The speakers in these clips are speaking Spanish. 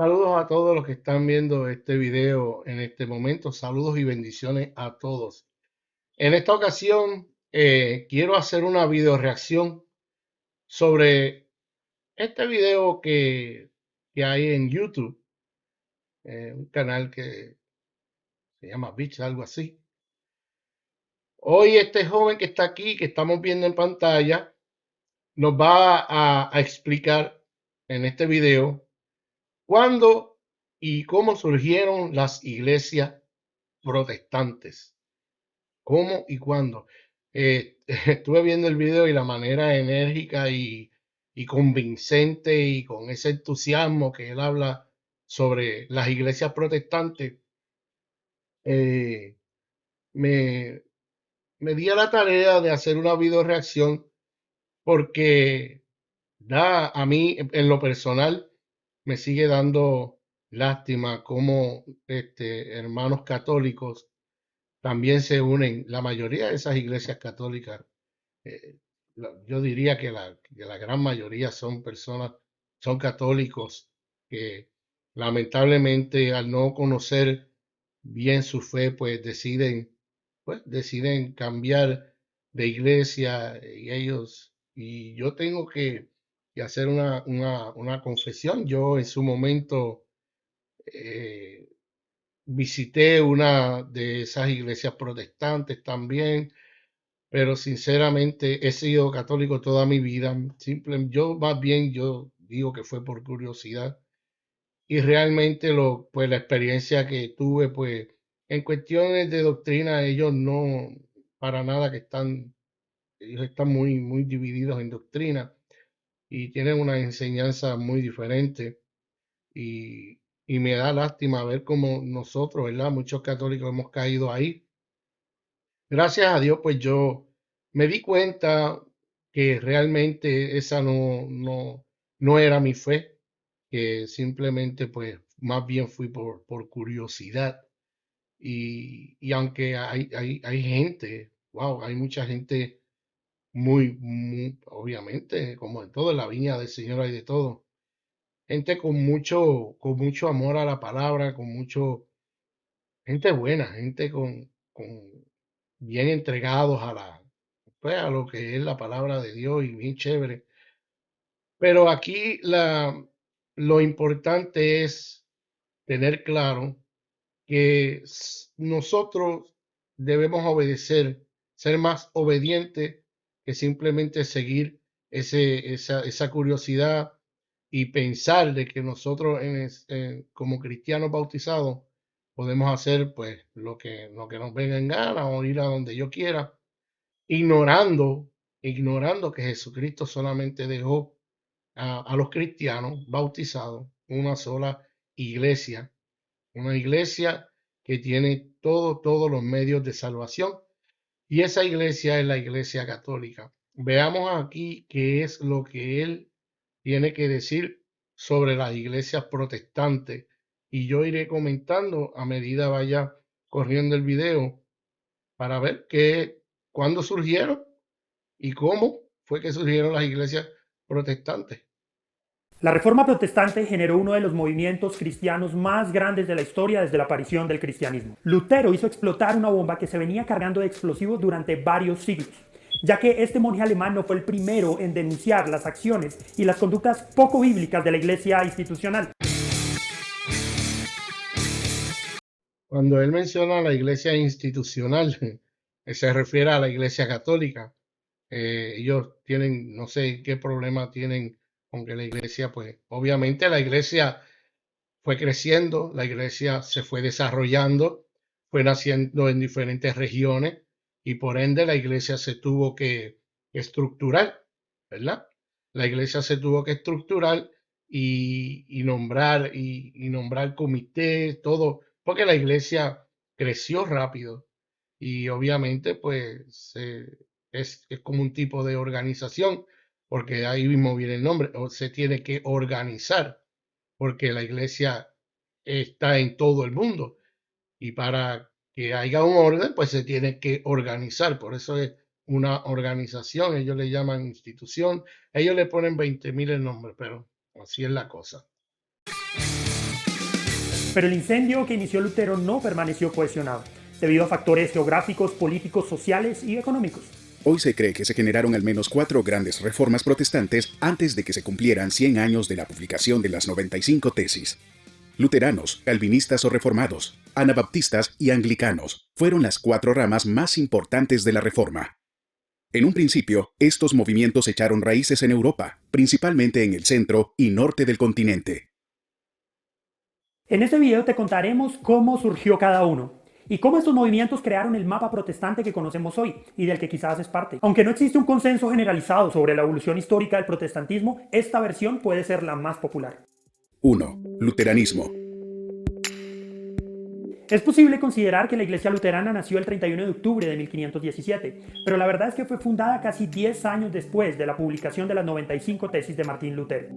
Saludos a todos los que están viendo este video en este momento. Saludos y bendiciones a todos. En esta ocasión quiero hacer una video reacción sobre este video que hay en YouTube, un canal que se llama Beach, algo así. Hoy este joven que está aquí, que estamos viendo en pantalla, nos va a explicar en este video cuándo y cómo surgieron las iglesias protestantes. ¿Cómo y cuándo? Estuve viendo el video y la manera enérgica y convincente y con ese entusiasmo que él habla sobre las iglesias protestantes, eh, me, me di a la tarea de hacer una video reacción porque da a mí, en lo personal, me sigue dando lástima cómo hermanos católicos también se unen. La mayoría de esas iglesias católicas, eh, yo diría que la gran mayoría son personas, son católicos que lamentablemente al no conocer bien su fe, pues deciden cambiar de iglesia y ellos, y yo tengo que hacer una confesión. Yo en su momento eh, visité una de esas iglesias protestantes también, pero sinceramente he sido católico toda mi vida. Yo más bien yo digo que fue por curiosidad y realmente pues la experiencia que tuve, pues en cuestiones de doctrina ellos no, para nada ellos están muy divididos en doctrina y tienen una enseñanza muy diferente y me da lástima ver cómo nosotros, ¿verdad? Muchos católicos hemos caído ahí. Gracias a Dios, pues yo me di cuenta que realmente esa no era mi fe, que simplemente pues más bien fui por curiosidad. Y aunque hay gente, wow, hay mucha gente obviamente, como en todo, en la viña del Señor hay de todo. Gente con mucho amor a la palabra, gente buena, gente con bien entregados pues, a lo que es la palabra de Dios y bien chévere. Pero aquí lo importante es tener claro que nosotros debemos obedecer, ser más obedientes que simplemente seguir esa curiosidad y pensar de que nosotros como cristianos bautizados podemos hacer pues lo que nos venga en gana o ir a donde yo quiera, ignorando, ignorando que Jesucristo solamente dejó a los cristianos bautizados una sola iglesia, una iglesia que tiene todos los medios de salvación. Y esa iglesia es la iglesia católica. Veamos aquí qué es lo que él tiene que decir sobre las iglesias protestantes. Y yo iré comentando a medida vaya corriendo el video para ver cuándo surgieron y cómo fue que surgieron las iglesias protestantes. La Reforma Protestante generó uno de los movimientos cristianos más grandes de la historia desde la aparición del cristianismo. Lutero hizo explotar una bomba que se venía cargando de explosivos durante varios siglos, ya que este monje alemán no fue el primero en denunciar las acciones y las conductas poco bíblicas de la iglesia institucional. Cuando él menciona la iglesia institucional, se refiere a la iglesia católica. Ellos tienen, no sé qué problema tienen con que la iglesia, pues obviamente la iglesia fue creciendo, la iglesia se fue desarrollando, fue naciendo en diferentes regiones y por ende la iglesia se tuvo que estructurar, ¿verdad? La iglesia se tuvo que estructurar y nombrar y nombrar comités, todo, porque la iglesia creció rápido y obviamente pues es como un tipo de organización, porque ahí mismo viene el nombre, o se tiene que organizar porque la iglesia está en todo el mundo y para que haya un orden, pues se tiene que organizar. Por eso es una organización, ellos le llaman institución, ellos le ponen 20.000 el nombre, pero así es la cosa. Pero el incendio que inició Lutero no permaneció cohesionado, debido a factores geográficos, políticos, sociales y económicos. Hoy se cree que se generaron al menos 4 grandes reformas protestantes antes de que se cumplieran 100 años de la publicación de las 95 tesis. Luteranos, calvinistas o reformados, anabaptistas y anglicanos fueron las 4 ramas más importantes de la Reforma. En un principio, estos movimientos echaron raíces en Europa, principalmente en el centro y norte del continente. En este video te contaremos cómo surgió cada uno y cómo estos movimientos crearon el mapa protestante que conocemos hoy y del que quizás es parte. Aunque no existe un consenso generalizado sobre la evolución histórica del protestantismo, esta versión puede ser la más popular. 1. Luteranismo. Es posible considerar que la Iglesia Luterana nació el 31 de octubre de 1517, pero la verdad es que fue fundada casi 10 años después de la publicación de las 95 tesis de Martín Lutero.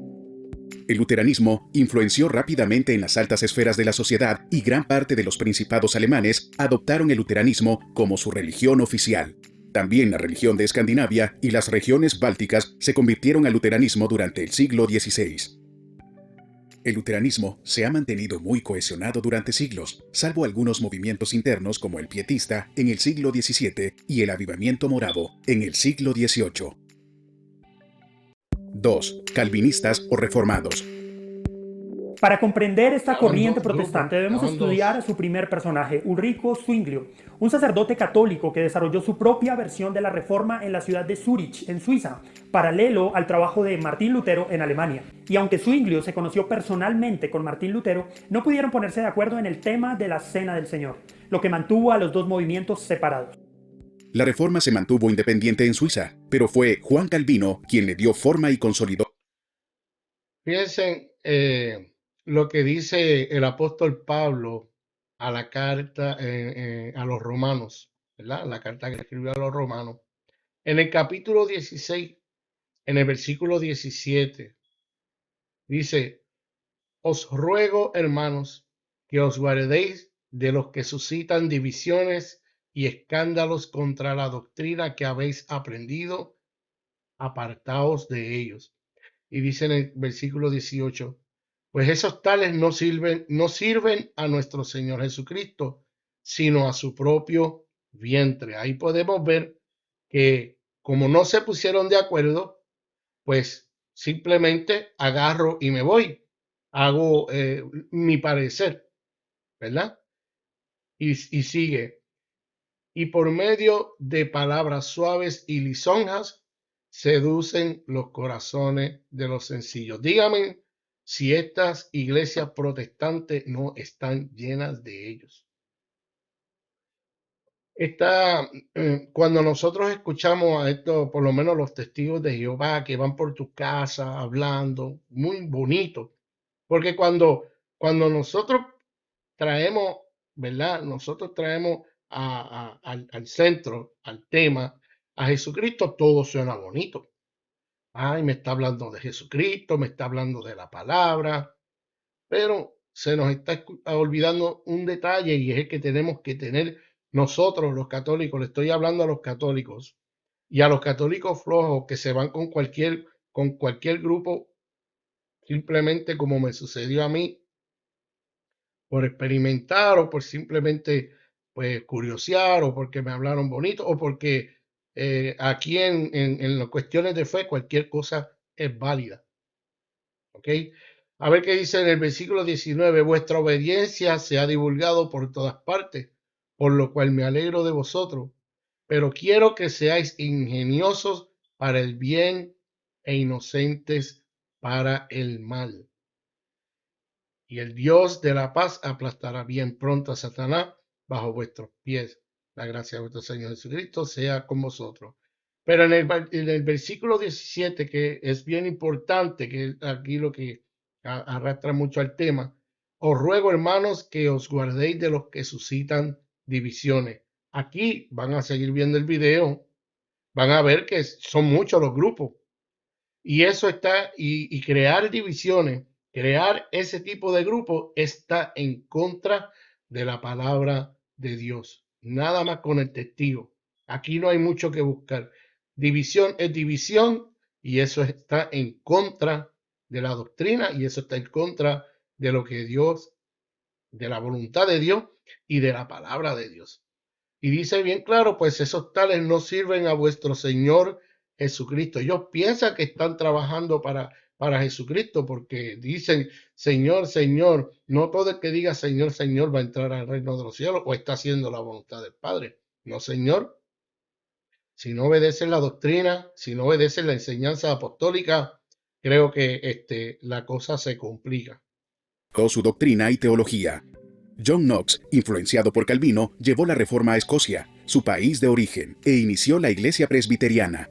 El luteranismo influenció rápidamente en las altas esferas de la sociedad y gran parte de los principados alemanes adoptaron el luteranismo como su religión oficial. También la religión de Escandinavia y las regiones bálticas se convirtieron al luteranismo durante el siglo XVI. El luteranismo se ha mantenido muy cohesionado durante siglos, salvo algunos movimientos internos como el pietista en el siglo XVII y el avivamiento moravo en el siglo XVIII. 2. Calvinistas o reformados. Para comprender esta corriente dos protestante debemos estaban estudiar dos. a su primer personaje, Ulrico Zwinglio, un sacerdote católico que desarrolló su propia versión de la Reforma en la ciudad de Zúrich, en Suiza, paralelo al trabajo de Martín Lutero en Alemania. Y aunque Zwinglio se conoció personalmente con Martín Lutero, no pudieron ponerse de acuerdo en el tema de la Cena del Señor, lo que mantuvo a los dos movimientos separados. La Reforma se mantuvo independiente en Suiza, pero fue Juan Calvino quien le dio forma y consolidó. Piensen lo que dice el apóstol Pablo a la carta a los romanos, ¿verdad? La carta que escribió a los romanos. En el capítulo 16, en el versículo 17, dice, os ruego, hermanos, que os guardéis de los que suscitan divisiones y escándalos contra la doctrina que habéis aprendido, apartaos de ellos. Y dice en el versículo 18, pues esos tales no sirven a nuestro Señor Jesucristo, sino a su propio vientre. Ahí podemos ver que como no se pusieron de acuerdo, pues simplemente agarro y me voy, hago mi parecer, ¿verdad? Y sigue, y por medio de palabras suaves y lisonjas seducen los corazones de los sencillos. Dígame si estas iglesias protestantes no están llenas de ellos. Cuando nosotros escuchamos a esto, por lo menos los testigos de Jehová que van por tu casa hablando, muy bonito, porque cuando nosotros traemos, ¿verdad? Nosotros traemos al centro, al tema, a Jesucristo, todo suena bonito. Ay, me está hablando de Jesucristo, me está hablando de la palabra, pero se nos está olvidando un detalle y es el que tenemos que tener nosotros los católicos. Le estoy hablando a los católicos y a los católicos flojos que se van con cualquier grupo, simplemente como me sucedió a mí, por experimentar o por simplemente pues curiosear o porque me hablaron bonito o porque aquí en las cuestiones de fe cualquier cosa es válida. ¿Ok? A ver qué dice en el versículo 19, vuestra obediencia se ha divulgado por todas partes, por lo cual me alegro de vosotros, pero quiero que seáis ingeniosos para el bien e inocentes para el mal. Y el Dios de la paz aplastará bien pronto a Satanás bajo vuestros pies. La gracia de vuestro Señor Jesucristo sea con vosotros. Pero en el versículo 17, que es bien importante, que aquí lo que arrastra mucho al tema, os ruego, hermanos, que os guardéis de los que suscitan divisiones. Aquí van a seguir viendo el video, van a ver que son muchos los grupos. Y eso está, y crear divisiones, crear ese tipo de grupo está en contra de la palabra de Dios. Nada más con el testigo. Aquí no hay mucho que buscar. División es división y eso está en contra de la doctrina y eso está en contra de lo que Dios de la voluntad de Dios y de la palabra de Dios. Y dice bien claro, pues esos tales no sirven a vuestro Señor Jesucristo. Ellos piensan que están trabajando para Jesucristo porque dicen, Señor, Señor. No todo el que diga Señor, Señor va a entrar al reino de los cielos o está haciendo la voluntad del Padre. No, Señor. Si no obedecen la doctrina, si no obedecen la enseñanza apostólica, creo que la cosa se complica. Su doctrina y teología. John Knox, influenciado por Calvino, llevó la reforma a Escocia, su país de origen, e inició la Iglesia Presbiteriana.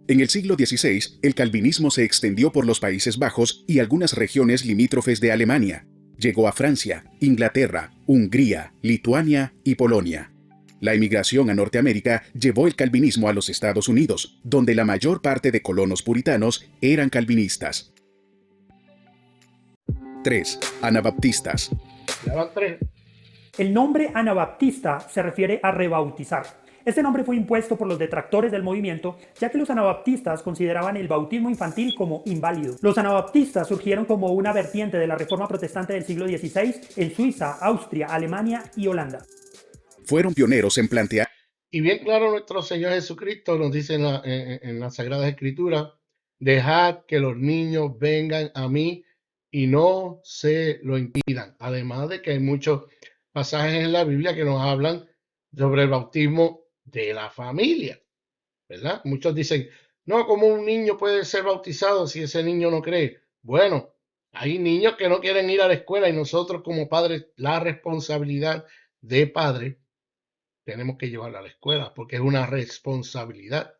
En el siglo XVI, el calvinismo se extendió por los Países Bajos y algunas regiones limítrofes de Alemania. Llegó a Francia, Inglaterra, Hungría, Lituania y Polonia. La emigración a Norteamérica llevó el calvinismo a los Estados Unidos, donde la mayor parte de colonos puritanos eran calvinistas. 3. Anabaptistas. Ya van 3. El nombre anabaptista se refiere a rebautizar. Este nombre fue impuesto por los detractores del movimiento, ya que los anabaptistas consideraban el bautismo infantil como inválido. Los anabaptistas surgieron como una vertiente de la Reforma Protestante del siglo XVI en Suiza, Austria, Alemania y Holanda. Fueron pioneros en plantear. Y bien claro, nuestro Señor Jesucristo nos dice en la Sagrada Escritura, dejad que los niños vengan a mí y no se lo impidan. Además de que hay muchos pasajes en la Biblia que nos hablan sobre el bautismo de la familia, ¿verdad? Muchos dicen, no, ¿cómo un niño puede ser bautizado si ese niño no cree? Bueno, hay niños que no quieren ir a la escuela y nosotros como padres, la responsabilidad de padre, tenemos que llevarla a la escuela porque es una responsabilidad.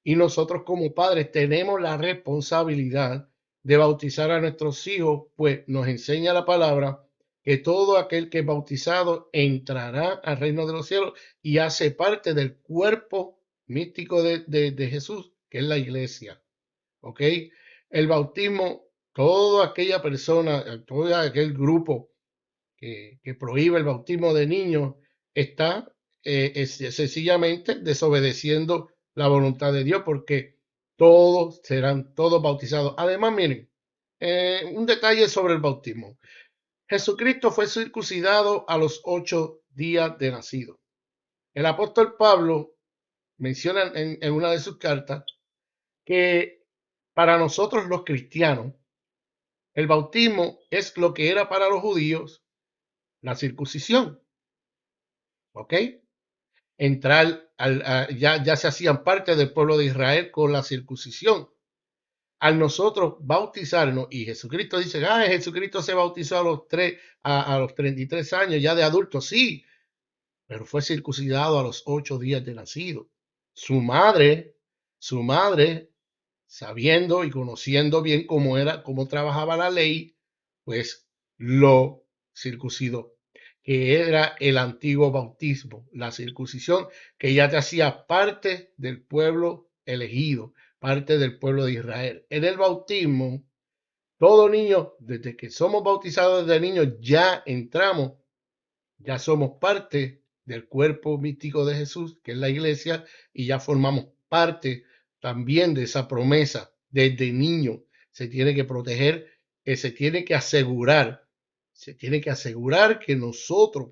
Y nosotros como padres tenemos la responsabilidad de bautizar a nuestros hijos, pues nos enseña la palabra que todo aquel que es bautizado entrará al reino de los cielos y hace parte del cuerpo místico de Jesús, que es la iglesia. ¿Ok? El bautismo, toda aquella persona, todo aquel grupo que prohíbe el bautismo de niños, está sencillamente desobedeciendo la voluntad de Dios, porque todos serán todos bautizados. Además, miren, un detalle sobre el bautismo. Jesucristo fue circuncidado a los 8 días de nacido. El apóstol Pablo menciona en una de sus cartas que para nosotros los cristianos, el bautismo es lo que era para los judíos la circuncisión. ¿Ok? Entrar, ya se hacían parte del pueblo de Israel con la circuncisión. Al nosotros bautizarnos, y Jesucristo dice, Jesucristo se bautizó a los 33 años, ya de adulto, sí, pero fue circuncidado a los 8 días de nacido. Su madre, sabiendo y conociendo bien cómo trabajaba la ley, pues lo circuncidó, que era el antiguo bautismo, la circuncisión, que ya te hacía parte del pueblo elegido, parte del pueblo de Israel. En el bautismo, todo niño, desde que somos bautizados desde niños, ya entramos, ya somos parte del cuerpo místico de Jesús, que es la iglesia, y ya formamos parte también de esa promesa. Desde niño se tiene que proteger, se tiene que asegurar que nosotros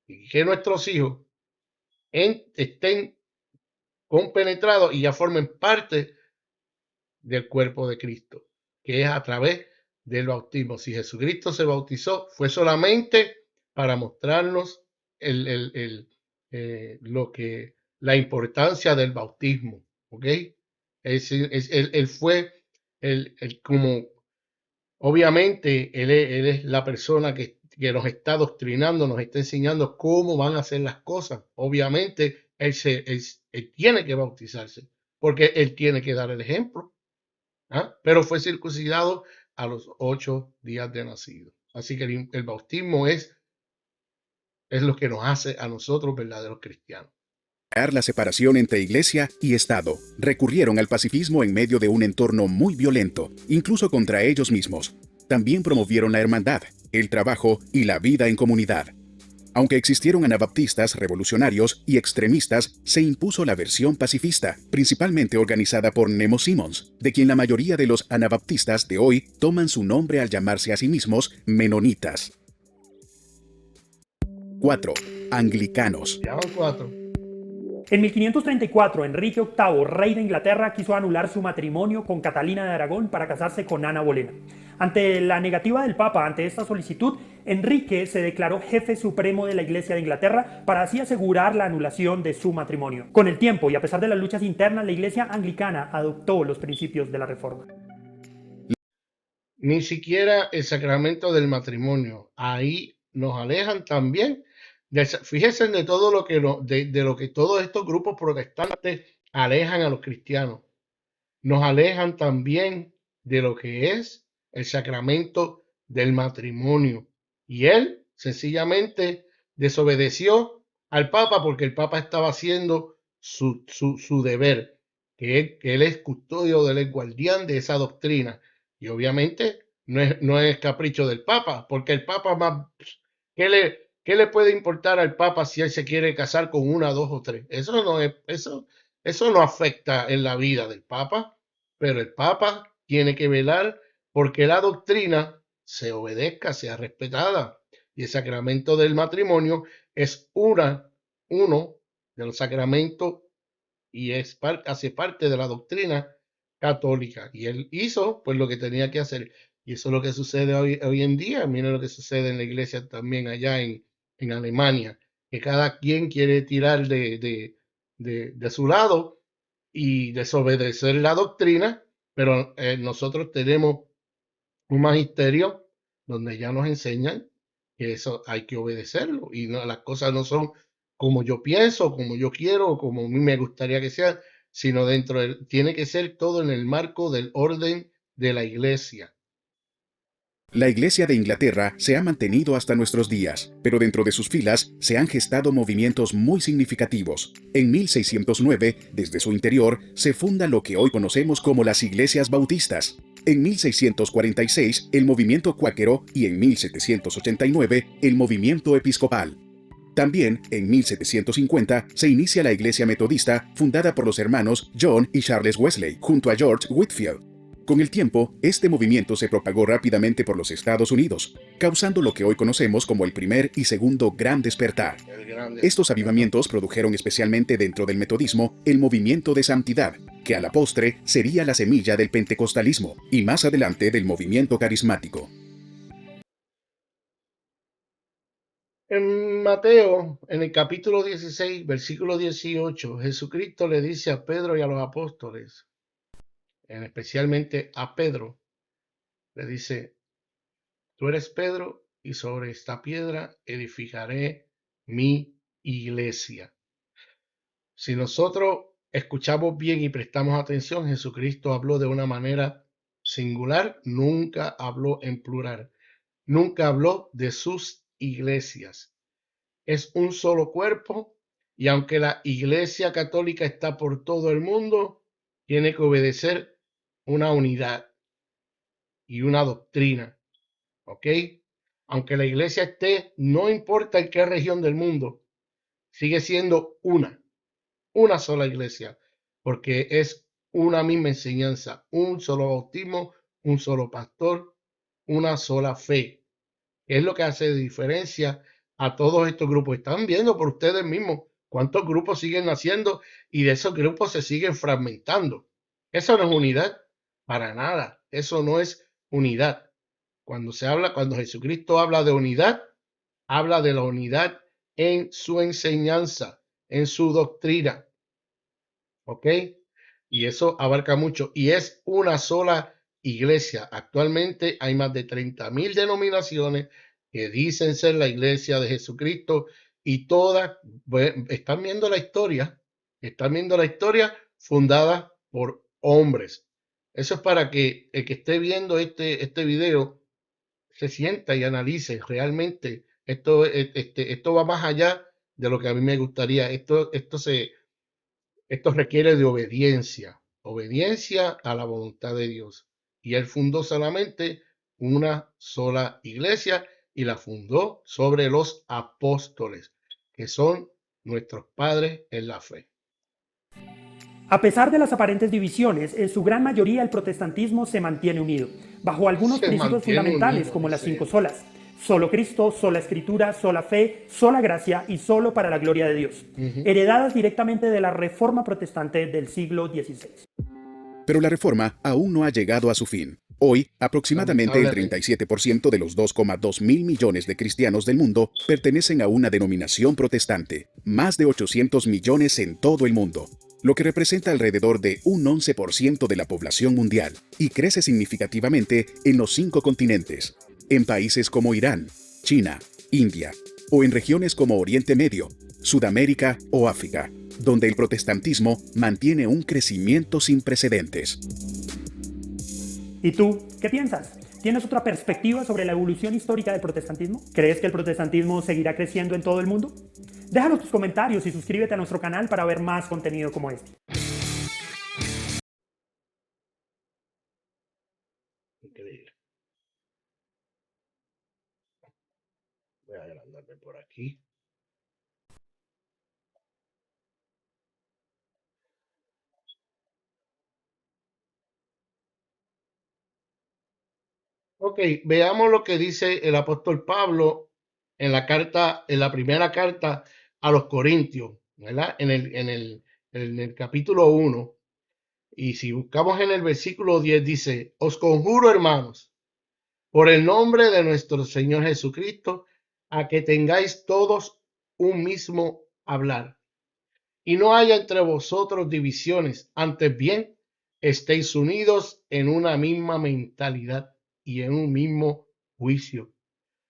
y que nuestros hijos estén compenetrados y ya formen parte del cuerpo de Cristo, que es a través del bautismo. Si Jesucristo se bautizó, fue solamente para mostrarnos la importancia del bautismo, ¿ok? Él fue como, obviamente, él es la persona que nos está adoctrinando, nos está enseñando cómo van a hacer las cosas. Obviamente, él tiene que bautizarse, porque él tiene que dar el ejemplo. Pero fue circuncidado a los 8 días de nacido. Así que el bautismo es lo que nos hace a nosotros verdaderos cristianos. La separación entre iglesia y Estado. Recurrieron al pacifismo en medio de un entorno muy violento, incluso contra ellos mismos. También promovieron la hermandad, el trabajo y la vida en comunidad. Aunque existieron anabaptistas revolucionarios y extremistas, se impuso la versión pacifista, principalmente organizada por Nemo Simmons, de quien la mayoría de los anabaptistas de hoy toman su nombre al llamarse a sí mismos menonitas. 4. Anglicanos. Ya van 4. En 1534, Enrique VIII, rey de Inglaterra, quiso anular su matrimonio con Catalina de Aragón para casarse con Ana Bolena. Ante la negativa del Papa ante esta solicitud, Enrique se declaró jefe supremo de la Iglesia de Inglaterra para así asegurar la anulación de su matrimonio. Con el tiempo y a pesar de las luchas internas, la Iglesia anglicana adoptó los principios de la Reforma. Ni siquiera el sacramento del matrimonio. Ahí nos alejan también. Fíjense de todo lo que de lo que todos estos grupos protestantes alejan a los cristianos. Nos alejan también de lo que es el sacramento del matrimonio. Y él sencillamente desobedeció al Papa porque el Papa estaba haciendo su deber, que él es custodio, él es guardián de esa doctrina. Y obviamente no es capricho del Papa, porque el Papa más, ¿qué le puede importar al Papa si él se quiere casar con una, dos o tres? Eso no afecta en la vida del Papa, pero el Papa tiene que velar porque la doctrina se obedezca, sea respetada. Y el sacramento del matrimonio es uno de los sacramentos y hace parte de la doctrina católica. Y él hizo pues lo que tenía que hacer. Y eso es lo que sucede hoy en día. Miren lo que sucede en la iglesia también allá en Alemania, que cada quien quiere tirar de su lado y desobedecer la doctrina, pero nosotros tenemos un magisterio donde ya nos enseñan que eso hay que obedecerlo y no, las cosas no son como yo pienso, como yo quiero, como a mí me gustaría que sean, sino tiene que ser todo en el marco del orden de la iglesia. La Iglesia de Inglaterra se ha mantenido hasta nuestros días, pero dentro de sus filas se han gestado movimientos muy significativos. En 1609, desde su interior, se funda lo que hoy conocemos como las iglesias bautistas. En 1646, el movimiento cuáquero y en 1789, el movimiento episcopal. También, en 1750, se inicia la Iglesia Metodista, fundada por los hermanos John y Charles Wesley, junto a George Whitefield. Con el tiempo, este movimiento se propagó rápidamente por los Estados Unidos, causando lo que hoy conocemos como el primer y segundo gran despertar. Estos avivamientos produjeron especialmente dentro del metodismo el movimiento de santidad, que a la postre sería la semilla del pentecostalismo y más adelante del movimiento carismático. En Mateo, en el capítulo 16, versículo 18, Jesucristo le dice a Pedro y a los apóstoles, especialmente a Pedro, le dice, tú eres Pedro y sobre esta piedra edificaré mi iglesia. Si nosotros escuchamos bien y prestamos atención, Jesucristo habló de una manera singular, nunca habló en plural, nunca habló de sus iglesias. Es un solo cuerpo y aunque la iglesia católica está por todo el mundo, tiene que obedecer una unidad y una doctrina, ¿ok? Aunque la iglesia esté, no importa en qué región del mundo, sigue siendo una sola iglesia, porque es una misma enseñanza, un solo bautismo, un solo pastor, una sola fe. Es lo que hace de diferencia a todos estos grupos. Están viendo por ustedes mismos cuántos grupos siguen naciendo y de esos grupos se siguen fragmentando. Eso no es unidad. Para nada, eso no es unidad. Cuando Jesucristo habla de unidad, habla de la unidad en su enseñanza, en su doctrina. ¿Ok? Y eso abarca mucho. Y es una sola iglesia. Actualmente hay más de 30,000 denominaciones que dicen ser la iglesia de Jesucristo y todas están viendo la historia fundada por hombres. Eso es para que el que esté viendo este video se sienta y analice realmente. Esto va más allá de lo que a mí me gustaría. Esto requiere de obediencia a la voluntad de Dios. Y él fundó solamente una sola iglesia y la fundó sobre los apóstoles, que son nuestros padres en la fe. A pesar de las aparentes divisiones, en su gran mayoría el protestantismo se mantiene unido, bajo algunos principios fundamentales como las 5 solas. Solo Cristo, sola Escritura, sola fe, sola gracia y solo para la gloria de Dios. Heredadas directamente de la Reforma Protestante del siglo XVI. Pero la reforma aún no ha llegado a su fin. Hoy, aproximadamente el Lamentablemente. 37% de los 2,2 mil millones de cristianos del mundo pertenecen a una denominación protestante, más de 800 millones en todo el mundo, lo que representa alrededor de un 11% de la población mundial, y crece significativamente en los 5 continentes, en países como Irán, China, India, o en regiones como Oriente Medio, Sudamérica o África, donde el protestantismo mantiene un crecimiento sin precedentes. ¿Y tú qué piensas? ¿Tienes otra perspectiva sobre la evolución histórica del protestantismo? ¿Crees que el protestantismo seguirá creciendo en todo el mundo? Déjanos tus comentarios y suscríbete a nuestro canal para ver más contenido como este. Increíble. Voy a agrandarme por aquí. Ok, veamos lo que dice el apóstol Pablo en la primera carta a los Corintios, ¿verdad? En el capítulo 1. Y si buscamos en el versículo 10 dice, os conjuro, hermanos, por el nombre de nuestro Señor Jesucristo, a que tengáis todos un mismo hablar, y no haya entre vosotros divisiones, antes bien estéis unidos en una misma mentalidad y en un mismo juicio.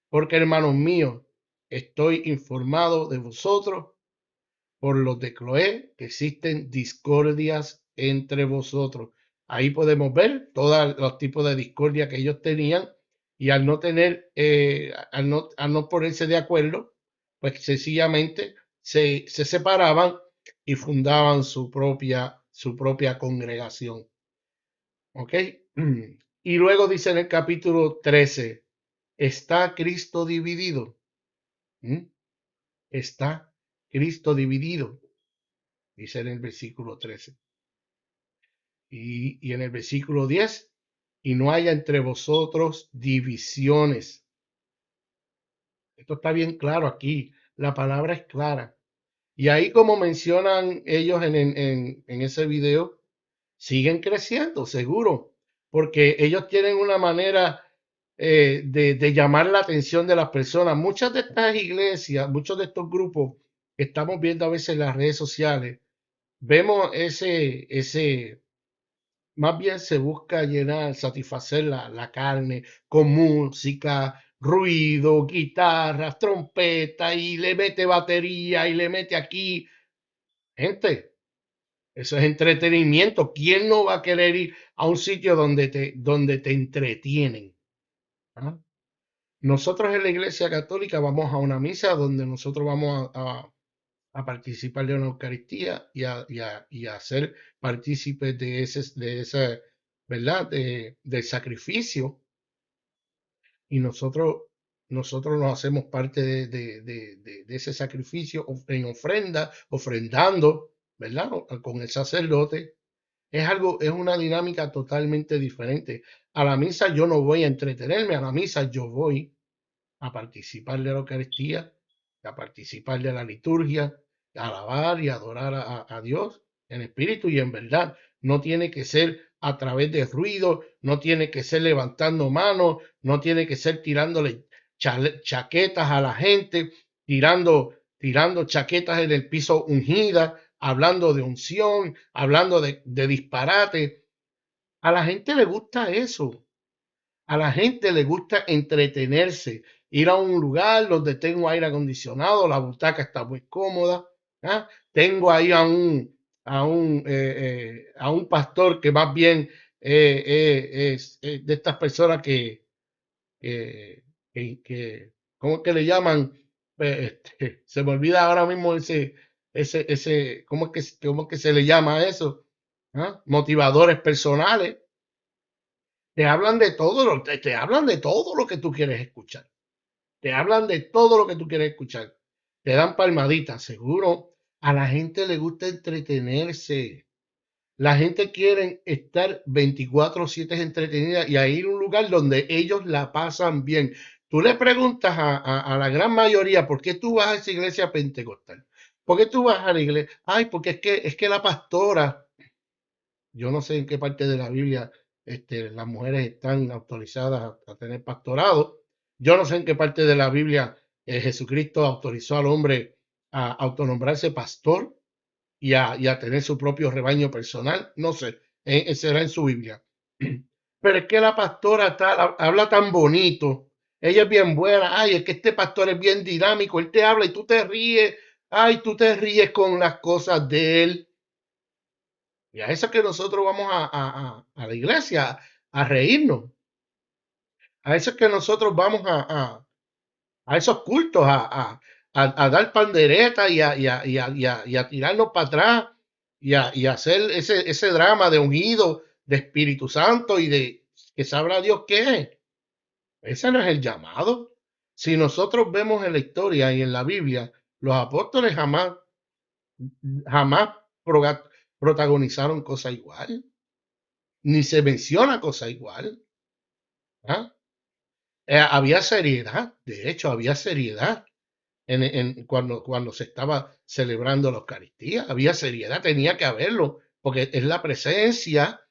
Porque, hermanos míos, estoy informado de vosotros por los de Cloé que existen discordias entre vosotros. Ahí podemos ver todos los tipos de discordia que ellos tenían, y al no tener, al no ponerse de acuerdo, pues sencillamente se separaban y fundaban su propia congregación. ¿Ok? Y luego dice en el capítulo 13, ¿está Cristo dividido? ¿Está Cristo dividido? Dice en el versículo 13. Y en el versículo 10, y no haya entre vosotros divisiones. Esto está bien claro aquí. La palabra es clara. Y ahí, como mencionan ellos en ese video, siguen creciendo, seguro, porque ellos tienen una manera de llamar la atención de las personas. Muchas de estas iglesias, muchos de estos grupos que estamos viendo a veces en las redes sociales, vemos más bien se busca llenar, satisfacer la carne con música, ruido, guitarras, trompeta, y le mete batería y le mete aquí. Gente, eso es entretenimiento. ¿Quién no va a querer ir a un sitio donde te entretienen? ¿Ah? Nosotros en la Iglesia Católica vamos a una misa donde nosotros vamos a participar de una Eucaristía y a ser partícipes de ese, ¿verdad? Del sacrificio. Y nosotros nos hacemos parte de ese sacrificio en ofrenda, ofrendando, ¿verdad? Con el sacerdote. Es una dinámica totalmente diferente. A la misa yo no voy a entretenerme, a la misa yo voy a participar de la Eucaristía, a participar de la liturgia, a alabar y adorar a Dios en espíritu y en verdad. No tiene que ser a través de ruido, no tiene que ser levantando manos, no tiene que ser tirándole chaquetas a la gente, tirando chaquetas en el piso ungidas, hablando de unción, hablando de disparate. A la gente le gusta eso. A la gente le gusta entretenerse, ir a un lugar donde tengo aire acondicionado, la butaca está muy cómoda. ¿Ah? Tengo ahí a un pastor que más bien es de estas personas que, ¿cómo es que le llaman? Se me olvida ahora mismo ¿cómo es que se le llama a eso? ¿Ah? Motivadores personales. Te hablan de todo, te hablan de todo lo que tú quieres escuchar. Te hablan de todo lo que tú quieres escuchar. Te dan palmaditas, seguro. A la gente le gusta entretenerse. La gente quiere estar 24/7 entretenida y a ir a un lugar donde ellos la pasan bien. Tú le preguntas a la gran mayoría, ¿por qué tú vas a esa iglesia pentecostal? ¿Por qué tú vas a la iglesia? Ay, porque es que la pastora, yo no sé en qué parte de la Biblia las mujeres están autorizadas a tener pastorado. Yo no sé en qué parte de la Biblia Jesucristo autorizó al hombre a autonombrarse pastor y a tener su propio rebaño personal. No sé, será en su Biblia. Pero es que la pastora habla tan bonito, ella es bien buena, ay, es que este pastor es bien dinámico, él te habla y tú te ríes, ay, tú te ríes con las cosas de él. Y a eso es que nosotros vamos a la iglesia a reírnos, a eso es que nosotros vamos a esos cultos a dar pandereta y a tirarnos para atrás y a hacer ese drama de ungido, de Espíritu Santo y de que sabrá Dios qué es. Ese no es el llamado. Si nosotros vemos en la historia y en la Biblia, los apóstoles jamás protagonizaron cosa igual, ni se menciona cosa igual. ¿Ah? Había seriedad, de hecho, había seriedad cuando se estaba celebrando la Eucaristía. Había seriedad, tenía que haberlo, porque es la presencia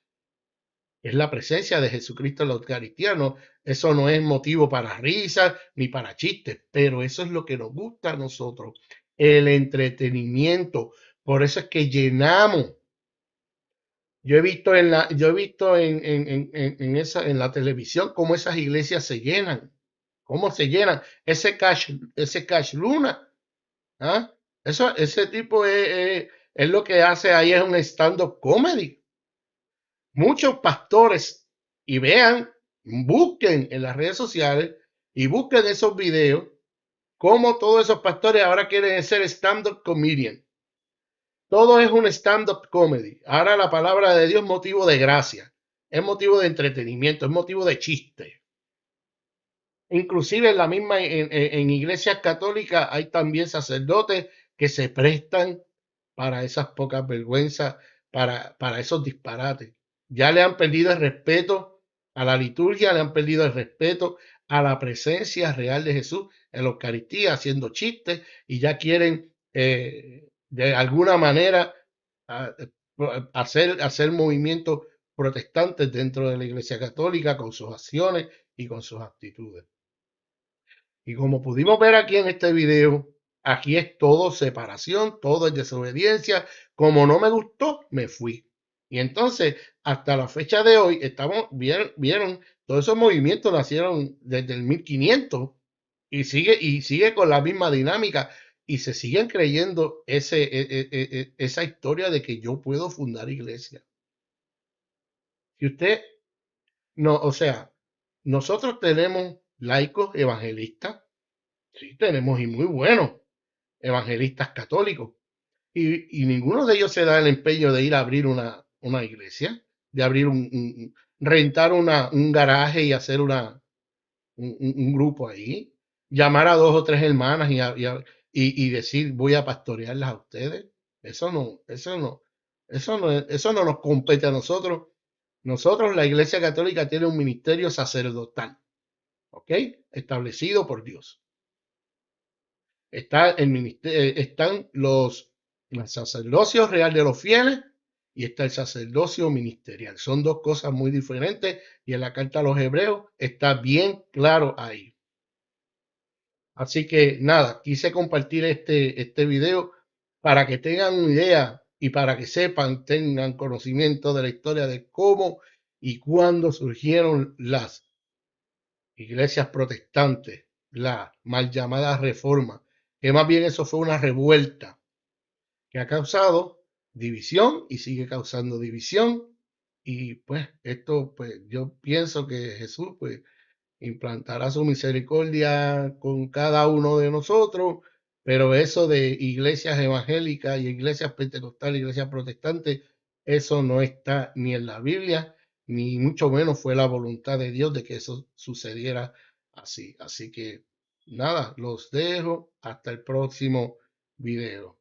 de Jesucristo en la Eucaristía. No, eso no es motivo para risas ni para chistes, pero eso es lo que nos gusta a nosotros, el entretenimiento. Por eso es que llenamos. Yo he visto en la televisión cómo esas iglesias se llenan, cómo se llenan. Ese Cash Luna, ¿ah? Ese tipo es lo que hace ahí, es un stand-up comedy. Muchos pastores, y vean, busquen en las redes sociales y busquen esos videos, cómo todos esos pastores ahora quieren ser stand-up comedian. Todo es un stand-up comedy. Ahora la palabra de Dios es motivo de gracia, es motivo de entretenimiento, es motivo de chiste. Inclusive en la misma, en iglesias católicas hay también sacerdotes que se prestan para esas pocas vergüenzas, para esos disparates. Ya le han perdido el respeto a la liturgia, le han perdido el respeto a la presencia real de Jesús en la Eucaristía, haciendo chistes, y ya quieren de alguna manera a- hacer movimientos protestantes dentro de la Iglesia Católica con sus acciones y con sus actitudes. Y como pudimos ver aquí en este video, aquí es todo separación, todo es desobediencia. Como no me gustó, me fui. Y entonces, hasta la fecha de hoy, vieron, todos esos movimientos nacieron desde el 1500 y sigue con la misma dinámica y se siguen creyendo esa historia de que yo puedo fundar iglesia. Si usted no, o sea, nosotros tenemos laicos evangelistas. Sí, tenemos y muy buenos evangelistas católicos. Y ninguno de ellos se da el empeño de ir a abrir una iglesia, de abrir rentar un garaje y hacer un grupo ahí, llamar a dos o tres hermanas y decir voy a pastorearlas a ustedes. Eso no nos compete a nosotros. Nosotros, la Iglesia Católica, tiene un ministerio sacerdotal, ¿ok? Establecido por Dios. Están el sacerdocio real de los fieles y está el sacerdocio ministerial. Son dos cosas muy diferentes y en la carta a los hebreos está bien claro ahí. Así que nada, quise compartir este video para que tengan una idea y para que sepan, tengan conocimiento de la historia de cómo y cuándo surgieron las iglesias protestantes, la mal llamada reforma, que más bien eso fue una revuelta que ha causado división y sigue causando división. Y pues esto, pues yo pienso que Jesús pues implantará su misericordia con cada uno de nosotros, pero eso de iglesias evangélicas y iglesias pentecostales, iglesias protestantes, eso no está ni en la Biblia, ni mucho menos fue la voluntad de Dios de que eso sucediera así. Así que nada, los dejo hasta el próximo video.